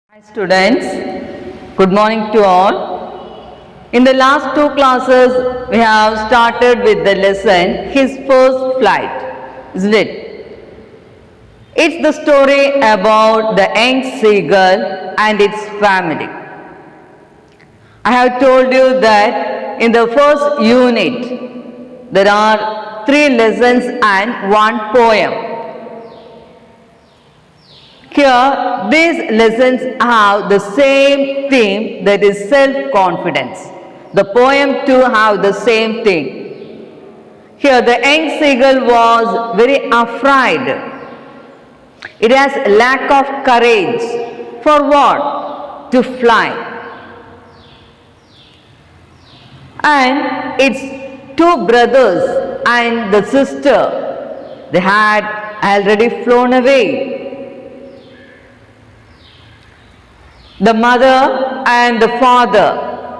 Hi students, good morning to all. In the last two classes, we have started with the lesson His First Flight, isn't it? It's the story about the young seagull and its family. I have told you that in the first unit, there are 3 lessons and 1 poem. Here, these lessons have the same theme, that is self-confidence. The poem too have the same thing. Here, the young seagull was very afraid. It has lack of courage. For what? To fly. And its 2 brothers and the sister, they had already flown away. The mother and the father,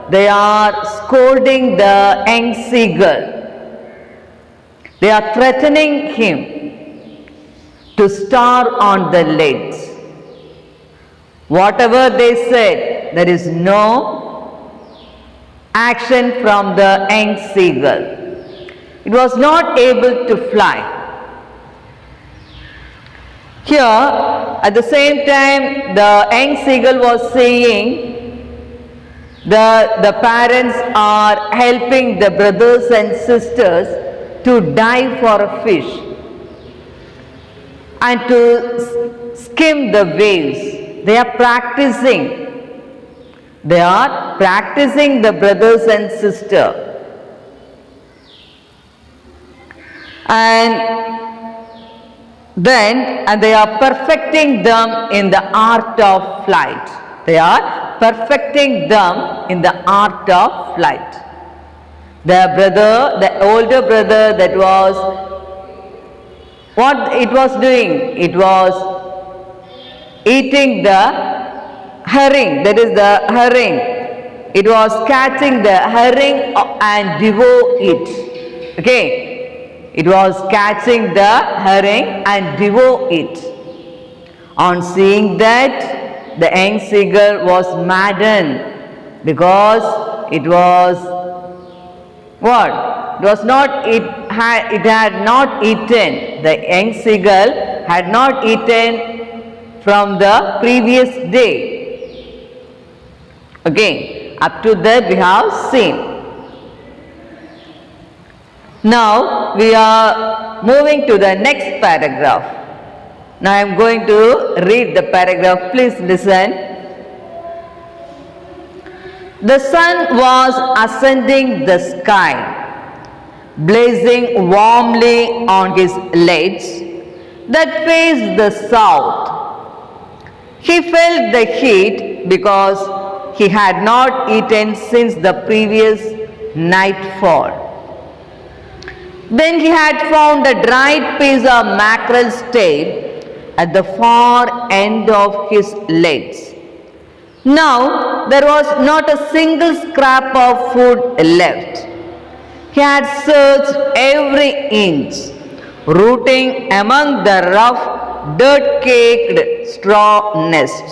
they are scolding the young seagull. They are threatening him to starve on the legs. Whatever they said, there is no action from the young seagull. It was not able to fly. Here, at the same time, the young seagull was saying the parents are helping the brothers and sisters to dive for a fish and to skim the waves. They are practicing. They are practicing, the brothers and sisters. And they are perfecting them in the art of flight. They are perfecting them in the art of flight. The brother, the older brother, that was, what it was doing? It was eating the herring, that is the herring. It was catching the herring and devour it. Okay. It was catching the herring and devour it. On seeing that, the young seagull was maddened because it was what? It was not. It had not eaten. The young seagull had not eaten from the previous day. Okay. Up to that we have seen. Now we are moving to the next paragraph. Now I am going to read the paragraph. Please listen. The sun was ascending the sky, blazing warmly on his legs that faced the south. He felt the heat because he had not eaten since the previous nightfall. Then he had found a dried piece of mackerel stayed at the far end of his legs. Now there was not a single scrap of food left. He had searched every inch, rooting among the rough, dirt-caked straw nest,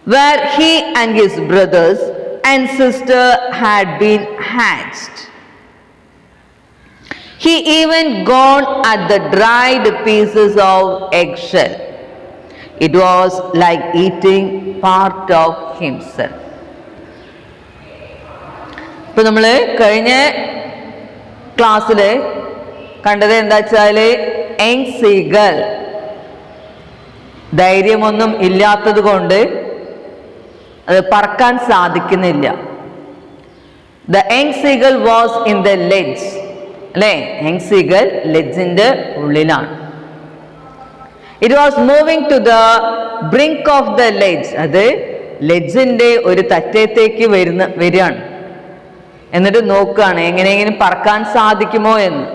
where he and his brothers and sister had been hatched. He even gone at the dried pieces of eggshell. It was like eating part of himself. ഇപ്പോൾ നമ്മൾ കഴിഞ്ഞ ക്ലാസ്സിൽ കണ്ടത് എന്താ വെച്ചാൽ young seagull ധൈര്യമൊന്നും ഇല്ലാത്തത് കൊണ്ട് അത് പറക്കാൻ സാധിക്കുന്നില്ല. The young seagull was in the ledge. അല്ലേ? യങ് സീഗൾ ലെഡ്ജിൻ്റെ ഉള്ളിലാണ്. It was moving to the brink of the ledge. അത് ലെഡ്ജിൻ്റെ ഒരു തറ്റത്തേക്ക് വരികയാണ്. എന്നിട്ട് നോക്കുകയാണ് എങ്ങനെയെങ്കിലും പറക്കാൻ സാധിക്കുമോ എന്ന്.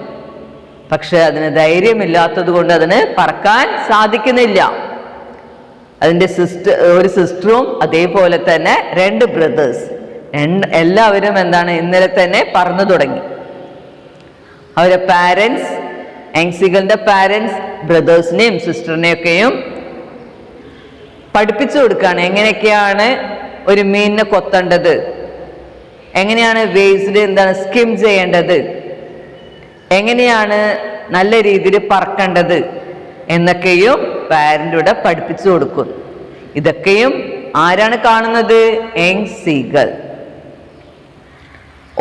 പക്ഷെ അതിന് ധൈര്യമില്ലാത്തത് കൊണ്ട് അതിന് പറക്കാൻ സാധിക്കുന്നില്ല. അതിൻ്റെ ഒരു സിസ്റ്ററും അതേപോലെ തന്നെ 2 ബ്രദേഴ്സ് എല്ലാവരും എന്താണ് ഇന്നലെ തന്നെ പറന്നു തുടങ്ങി. അവരുടെ പാരൻസ്, യങ് സീഗളിൻ്റെ പാരൻസ് ബ്രദേഴ്സിനെയും സിസ്റ്ററിനെയൊക്കെയും പഠിപ്പിച്ചു കൊടുക്കുകയാണ് എങ്ങനെയൊക്കെയാണ് ഒരു മീനിനെ കൊത്തേണ്ടത്, എങ്ങനെയാണ് വേസ്റ്റ് എന്താണ് സ്കിം ചെയ്യേണ്ടത്, എങ്ങനെയാണ് നല്ല രീതിയിൽ പറക്കേണ്ടത് എന്നൊക്കെയും പാരന്റൂടെ പഠിപ്പിച്ചു കൊടുക്കും. ഇതൊക്കെയും ആരാണ് കാണുന്നത്? Young seagull.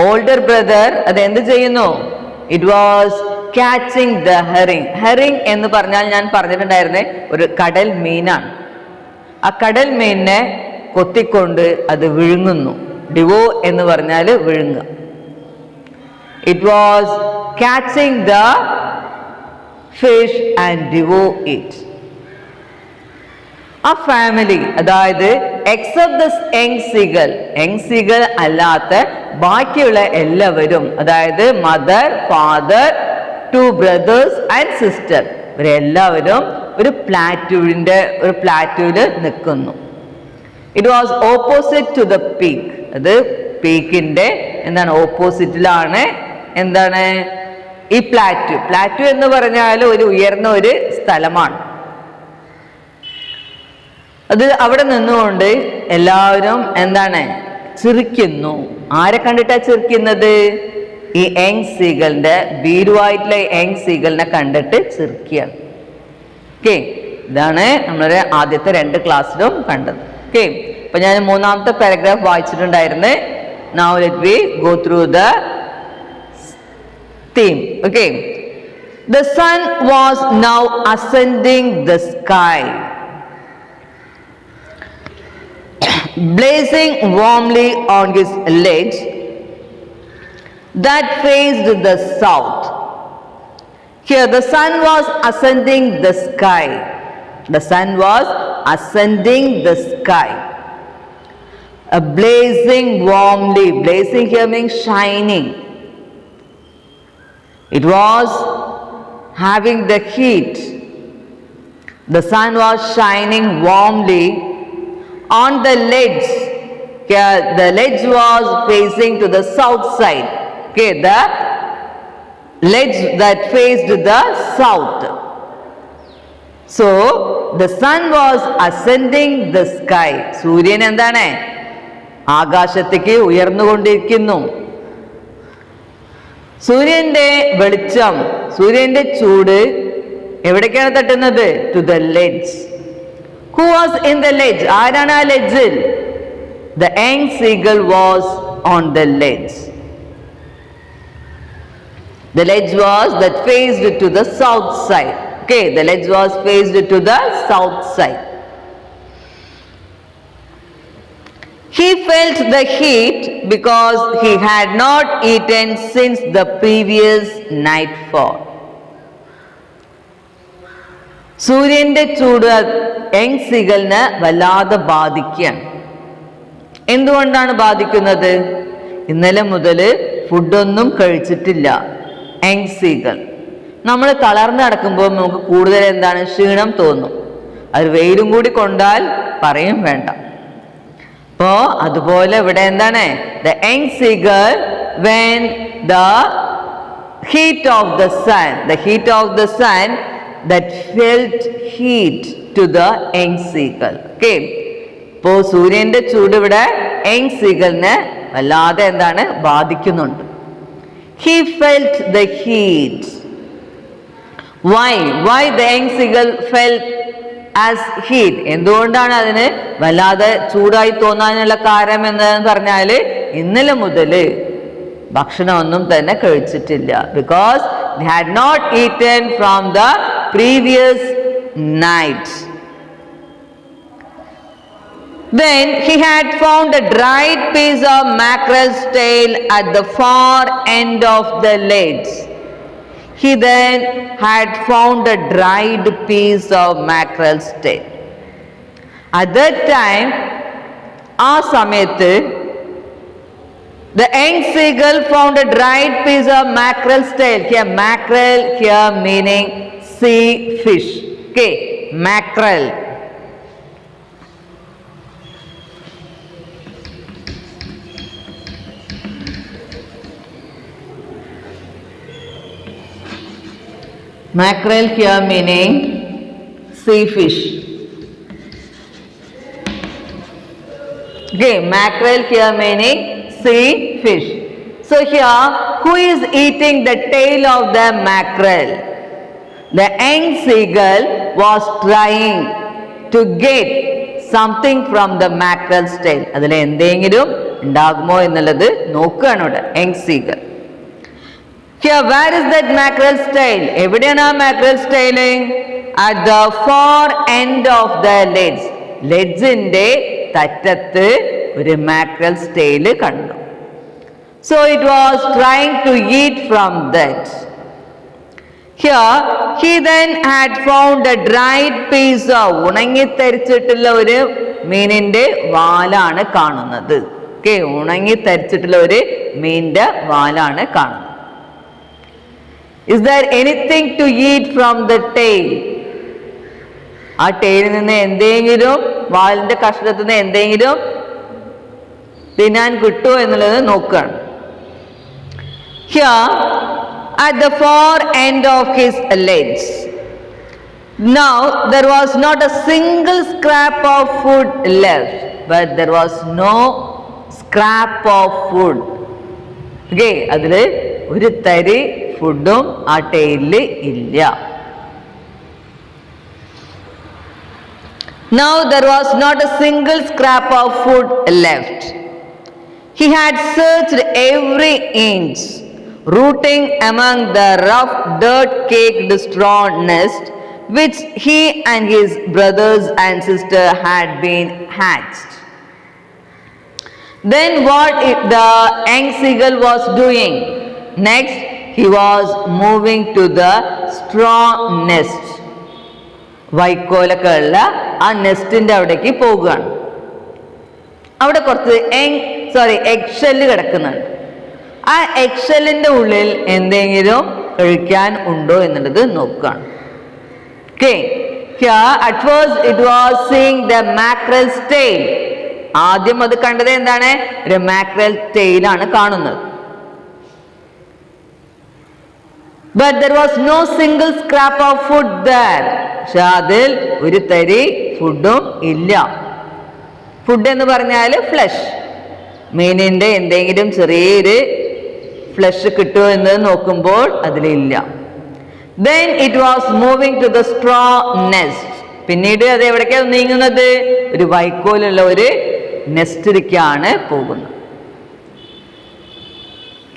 ഓൾഡർ ബ്രദർ അത് എന്ത് ചെയ്യുന്നു? It was catching the herring. Herring എന്ന് പറഞ്ഞാൽ ഞാൻ പറഞ്ഞിട്ടുണ്ടായിരുന്നേ ഒരു കടൽ മീനാണ്. ആ കടൽ മീനിനെ കൊത്തിക്കൊണ്ട് അത് വിഴുങ്ങുന്നു. ഡിവോ എന്ന് പറഞ്ഞാൽ വിഴുങ്ങുക. It was catching the fish and devour it. ആ ഫാമിലി, അതായത് except the young seagull, young seagull അല്ലാത്ത ബാക്കിയുള്ള എല്ലാവരും, അതായത് mother, father, 2 brothers and sister, ഇവരെല്ലാവരും ഒരു പ്ലാറ്റ്യൂവിൽ നിൽക്കുന്നു. It was opposite to the peak. അത് പീക്കിന്റെ എന്താണ് ഓപ്പോസിറ്റിലാണ് എന്താണ് ഈ പ്ലാറ്റ്യൂ. പ്ലാറ്റ്യൂ എന്ന് പറഞ്ഞാൽ ഒരു ഉയർന്ന ഒരു സ്ഥലമാണ്. അത് അവിടെ നിന്നുകൊണ്ട് എല്ലാവരും എന്താണ് ചിരിക്കുന്നു. ആരെ കണ്ടിട്ടാ ചിരിക്കുന്നത്? ഈ യങ് സീഗളിന്റെ ഭീരുവായിട്ടുള്ള യങ് സീഗളിനെ കണ്ടിട്ട് ചിരിക്കുകയാണ്. ഓക്കെ, ഇതാണ് നമ്മുടെ ആദ്യത്തെ 2 ക്ലാസ്സിലും കണ്ടത്. ഓക്കെ, അപ്പൊ ഞാൻ 3ാമത്തെ paragraph വായിച്ചിട്ടുണ്ടായിരുന്നു. Now let me go through the theme. Okay, the sun was now ascending the sky, blazing warmly on his ledge that faced the south. Here the sun was ascending the sky. The sun was ascending the sky. Blazing warmly. Blazing here means shining. It was having the heat. The sun was shining warmly on the ledge. Here the ledge was facing to the south side. Okay, the ledge that faced the south. So the sun was ascending the sky. സൂര്യൻ എന്താണ്? ആകാശത്തേക്ക് ഉയർന്നുകൊണ്ടിരിക്കുന്നു. സൂര്യന്റെ വെളിച്ചം, സൂര്യന്റെ ചൂട് എവിടേക്കാണ് തട്ടുന്നത്? To the ledge. Who was in the ledge? ആരാണ് ആ ലെഡ്ജിൽ? The young seagull was on the ledge. The ledge was that faced to the south side. Okay, the ledge was faced to the south side. He felt the heat because he had not eaten since the previous nightfall. സൂര്യന്റെ ചൂട് young സീഗളിനെ വല്ലാതെ ബാധിക്കുകയാണ്. എന്തുകൊണ്ടാണ് ബാധിക്കുന്നത്? ഇന്നലെ മുതൽ ഫുഡൊന്നും കഴിച്ചിട്ടില്ല young seagull. നമ്മൾ തളർന്ന് നടക്കുമ്പോൾ നമുക്ക് കൂടുതൽ എന്താണ് ക്ഷീണം തോന്നും. അത് വെയിലും കൂടി കൊണ്ടാൽ പറയും വേണ്ട. അപ്പോ അതുപോലെ ഇവിടെ എന്താണ് the young seagull when the heat of the sun that felt heat to the young seagull. Okay, ഇപ്പോ സൂര്യന്റെ ചൂട് ഇവിടെ യങ് സീഗളിനെ വല്ലാതെ എന്താണ് ബാധിക്കുന്നുണ്ട്. He felt the heat. Why the young seagull felt as heat? എന്തുകൊണ്ടാണ് അതിന് വല്ലാതെ ചൂടായി തോന്നാനുള്ള കാരണം എന്ന് പറഞ്ഞാല് ഇന്നലെ മുതല് ഭക്ഷണമൊന്നും തന്നെ കഴിച്ചിട്ടില്ല. Because they had not eaten from the previous night. Then he had found a dried piece of mackerel's tail at the far end of the ledge. He then had found a dried piece of mackerel's tail. At that time, ആ സമയത്ത് the young seagull found a dried piece of mackerel's tail. Here mackerel here meaning sea fish. Okay, mackerel. Mackerel here meaning sea fish. Okay, mackerel here meaning sea fish. So here, who is eating the tail of the mackerel? The young seagull was trying to get something from the mackerel's tail. അതിൽ എന്തെങ്കിലും ഉണ്ടാകുമോ എന്നുള്ളത് നോക്കുകയാണ് ഇവിടെ young seagull. Here, where is that mackerel's tail? എവിടെയാണ് ആ mackerel's tail? At the far end of the legs. ലെഡ്സിന്റെ തറ്റത്ത് ഒരു mackerel's tail കണ്ടു. So it was trying to eat from that. Here, he then had found a dried piece of ഉണങ്ങിത്തരിച്ചിട്ടുള്ള ഒരു മീനിന്റെ വാലാണ് കാണുന്നത്. Okay, ഉണങ്ങിത്തരിച്ചിട്ടുള്ള ഒരു മീനിന്റെ വാലാണ് കാണുന്നത്. Is there anything to eat from the tail? ആ ടെയിലിൽ നിന്ന് എന്തെങ്കിലും, വാലിന്റെ കഷ്ണത്തിൽ നിന്ന് എന്തെങ്കിലും തിന്നാൻ കിട്ടുമോ എന്നുള്ളത് നോക്കുകയാണ്. Here, at the far end of his legs. Now there was not a single scrap of food left, but there was no scrap of food. Okay, അതിൽ ഒരു തരി ഫുഡും ആ ടെയിലിൽ ഇല്ല. Now there was not a single scrap of food left. He had searched every inch, rooting among the rough dirt-caked straw nest which he and his brothers and sister had been hatched. Then what the young seagull was doing? Next, he was moving to the straw nest. വൈക്കോലൊക്കെ ഉള്ള ആ നെസ്റ്റിന്റെ അവിടേക്ക് പോകുകയാണ്. അവിടെ കുറച്ച് എഗ്ഷെല്ല് കിടക്കുന്നുണ്ട്. ആ എഗ്ഷെല്ലിന്റെ ഉള്ളിൽ എന്തെങ്കിലും കഴിക്കാൻ ഉണ്ടോ എന്നുള്ളത് നോക്കുകയാണ്. Okay, here at first it was seeing the mackerel's tail. ആദ്യം അത് കണ്ടത് എന്താണ്? ഒരു mackerel tail ആണ് കാണുന്നത്. But there was no single scrap of food there. പക്ഷെ അതിൽ ഒരു തരി ഫുഡും ഇല്ല. ഫുഡ് എന്ന് പറഞ്ഞാൽ ഫ്ലഷ്, മീനിന്റെ എന്തെങ്കിലും ചെറിയൊരു ഫ്ലഷ് കിട്ടുമോ എന്ന് നോക്കുമ്പോൾ അതിലില്ല. Then it was moving to the straw nest. പിന്നീട് അത് എവിടേക്കാണ് നീങ്ങുന്നത്? ഒരു വൈക്കോലുള്ള ഒരു നെസ്റ്റിലേക്കാണ് പോകുന്നത്.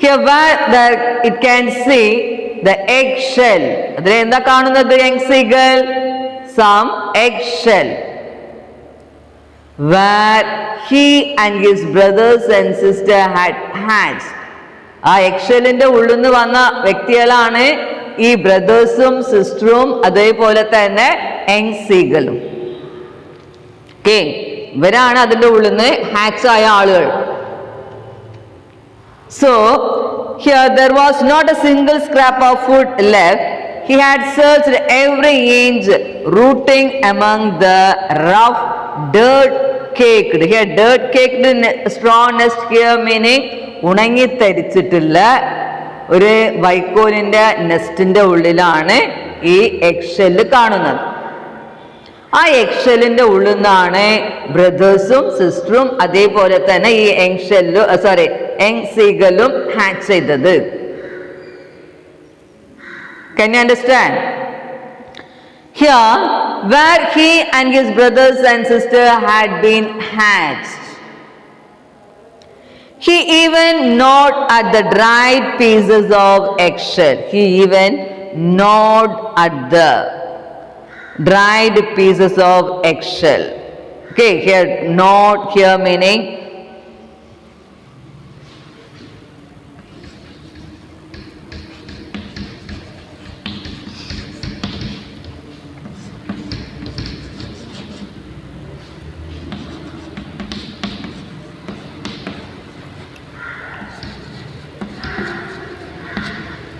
Here where it can see the eggshell. അതിൽ എന്താ കാണുന്നത്? young seagull, some eggshell where he and his brothers and sister had hatched. ആ എഗ്ഷെല്ലിന്റെ ഉള്ളിൽ നിന്ന് വന്ന വ്യക്തികളാണ് ഈ ബ്രദേഴ്സും സിസ്റ്ററും അതേപോലെ തന്നെ യങ് സീഗലും. ഓക്കെ, ഇവരാണ് അതിന്റെ ഉള്ളിൽ നിന്ന് ഹാച്ച് ആയ ആളുകൾ. So here there was not a single scrap of food left. He had searched every inch, rooting among the rough dirt-caked. Here dirt-caked straw nest here meaning ഉണങ്ങിത്തരിച്ചിട്ടുള്ള ഒരു വൈക്കോലിന്റെ നെസ്റ്റിന്റെ ഉള്ളിലാണ് ഈ എഗ്ഷെല്ല് കാണുന്നത്. ആ എഗ്ഷെല്ലിന്റെ ഉള്ളിൽ നിന്നാണ് ബ്രദേഴ്സും സിസ്റ്ററും അതേപോലെ തന്നെ ഈ യങ് സീഗലും ഹാച്ച് ചെയ്തത്. Can you understand? Here, where he and his brothers and sister had been hatched. He even gnawed at the dried pieces of eggshell. He even gnawed at the dried pieces of eggshell. Okay, here gnawed here meaning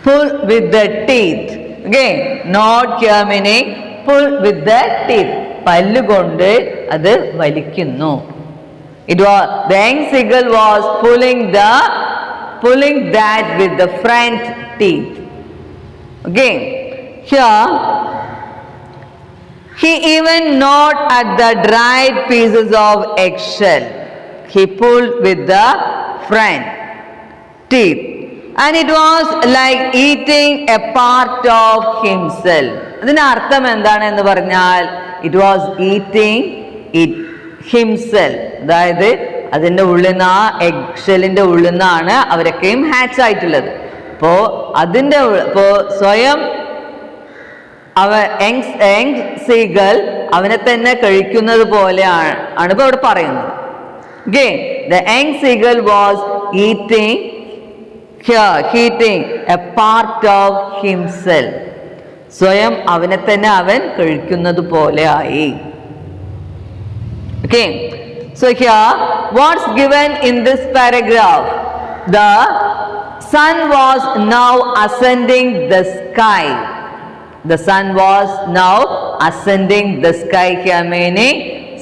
pull with the teeth. Again, not here meaning pull with the teeth. പല്ല് കൊണ്ട് അത് വലിക്കുന്നു. It was the young seagull was pulling that with the front teeth. Again, here he even gnawed at the dried pieces of eggshell. he pulled with the front teeth. And it was like eating a part of himself. അതിന്റെ അർത്ഥം എന്താണെന്ന് പറഞ്ഞാൽ it was eating it himself. അതായത് അതിൻ്റെ ഉള്ളിൽ നിന്ന്, ആ egg ഷെല്ലിന്റെ ഉള്ളിൽ നിന്നാണ് അവരൊക്കെയും ഹാച്ച് ആയിട്ടുള്ളത്. ഇപ്പോ സ്വയം യങ് സീഗൾ അവനെ തന്നെ കഴിക്കുന്നത് പോലെയാണ് ഇപ്പൊ അവിടെ പറയുന്നത്. The young seagull was eating a part of himself. സ്വയം അവനെ തന്നെ അവൻ കഴിക്കുന്നത് പോലെ ആയി. Okay, so here what's given in this paragraph? The sun was now ascending the sky. The sun was now ascending the sky here, meaning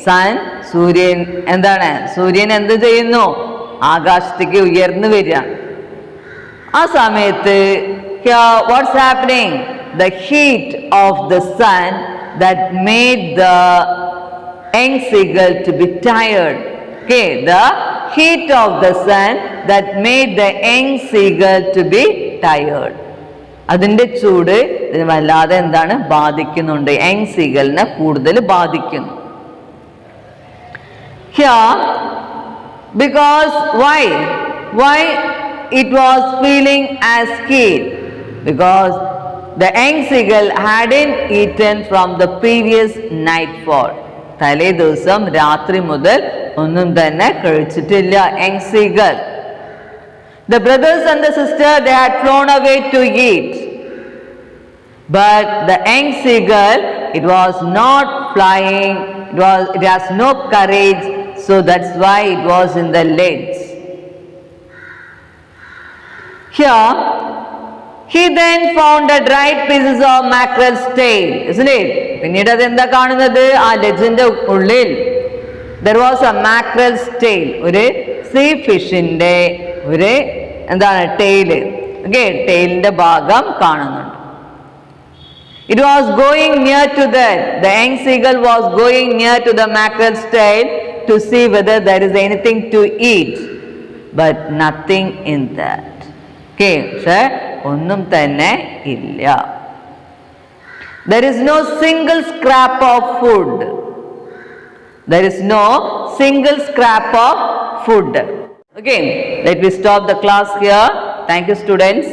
sun, സൂര്യൻ എന്താണ്, സൂര്യൻ എന്ത് ചെയ്യുന്നു, ആകാശത്തേക്ക് ഉയർന്നു വരിക. ആ സമയത്ത് what's happening? The heat of the sun that made the young seagull to be tired. Okay, the heat of the sun that made the young seagull to be tired. അതിന്റെ ചൂട് ഇതിന് വല്ലാതെ എന്താണ് ബാധിക്കുന്നുണ്ട്, യങ് സീഗലിനെ കൂടുതൽ ബാധിക്കുന്നു. Here, because why it was feeling as heat? Because the young seagull hadn't eaten from the previous nightfall. തലേ ദിവസം രാത്രി മുതൽ ഒന്നും തന്നെ കഴിച്ചിട്ടില്ല young seagull. The brothers and the sister, they had flown away to eat. But the young seagull, it was not flying, it has no courage, so that's why it was in the leads. Here, he then found a dried pieces of mackerel's tail, isn't it? പിന്നീട് അത് എന്താ കാണുന്നത്, ആ ലെജിന്റെ ഉള്ളിൽ there was a mackerel's tail, ഒരു see ഫിഷിന്റെ ഒരു എന്താണ് tail, ടെയിലിന്റെ ഭാഗം കാണുന്നുണ്ട്. It was going near to that. The young seagull was going near to the mackerel's tail to see whether there is anything to eat, but nothing in that. പക്ഷെ ഒന്നും തന്നെ ഇല്ല. There is no single scrap of food. There is no single scrap of food. Okay, let me stop the class here. Thank you, students.